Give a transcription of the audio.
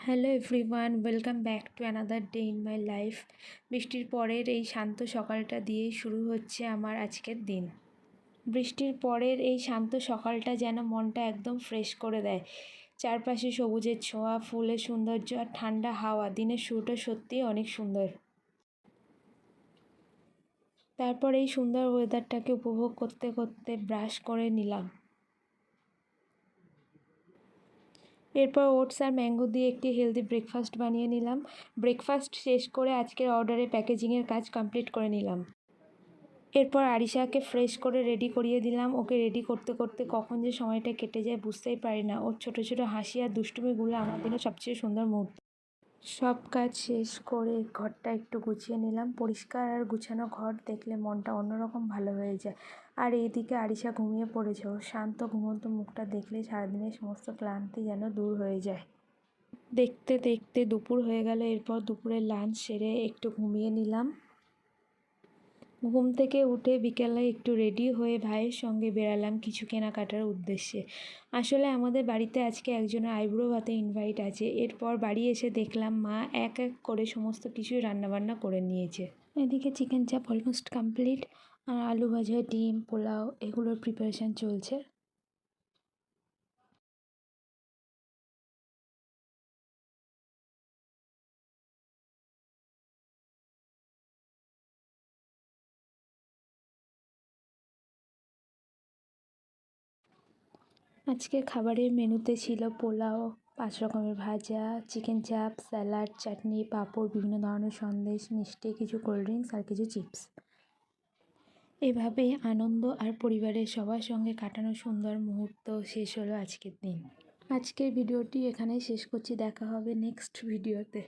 Hello everyone, welcome back to another day in my life. বৃষ্টির পরের এই শান্ত সকালটা দিয়েই শুরু হচ্ছে আমার আজকের দিন। বৃষ্টির পরের এই শান্ত সকালটা যেন মনটা একদম ফ্রেশ করে দেয়। চারপাশে সবুজের ছোঁয়া, ফুলের সৌন্দর্য আর ঠান্ডা হাওয়া, দিনের শুরুটা সত্যিই অনেক সুন্দর। তারপর এই সুন্দর ওয়েদারটাকে উপভোগ করতে করতে ব্রাশ করে নিলাম। এরপর ওটস আর ম্যাঙ্গো দিয়ে একটি হেলদি ব্রেকফাস্ট বানিয়ে নিলাম। ব্রেকফাস্ট শেষ করে আজকের অর্ডারে প্যাকেজিংয়ের কাজ কমপ্লিট করে নিলাম। এরপর আরিশাকে ফ্রেশ করে রেডি করিয়ে দিলাম। ওকে রেডি করতে করতে কখন যে সময়টা কেটে যায় বুঝতেই পারি না। ওর ছোটো ছোটো হাসি আর দুষ্টুমিগুলো আমার দিনের সবচেয়ে সুন্দর মুহূর্ত। সব কাজ শেষ করে ঘরটা একটু গুছিয়ে নিলাম। পরিষ্কার আর গুছানো ঘর দেখলে মনটা অন্যরকম ভালো হয়ে যায়। আর এইদিকে আরিশা ঘুমিয়ে পড়েছে। ওর শান্ত ঘুমন্ত মুখটা দেখলে সারাদিনের সমস্ত ক্লান্তি যেন দূর হয়ে যায়। দেখতে দেখতে দুপুর হয়ে গেল। এরপর দুপুরের লাঞ্চ সেরে একটু ঘুমিয়ে নিলাম। ঘুম থেকে উঠে বিকেলে একটু রেডি হয়ে ভাইয়ের সঙ্গে বেরালাম কিছু কেনাকাটার উদ্দেশ্যে। আসলে আমাদের বাড়িতে আজকে একজনের আইবুড়ো ভাতে ইনভাইট আছে। এরপর বাড়ি এসে দেখলাম মা এক এক করে সমস্ত কিছুই রান্নাবান্না করে নিয়েছে। এদিকে চিকেন চাপ অলমোস্ট কমপ্লিট, আর আলু ভাজা, ডিম, পোলাও এগুলোর প্রিপারেশান চলছে। আজকে খাবারের মেনুতে ছিল পোলাও, 5 রকমের ভাজা, চিকেন চাপ, স্যালাড, চাটনি, পাঁপড়, বিভিন্ন ধরনের সন্দেশ, মিষ্টি, কিছু কোল্ড ড্রিঙ্কস আর কিছু চিপস। এভাবেই আনন্দ আর পরিবারের সবার সঙ্গে কাটানো সুন্দর মুহূর্ত শেষ হলো আজকের দিন। আজকের ভিডিওটি এখানেই শেষ করছি। দেখা হবে নেক্সট ভিডিওতে।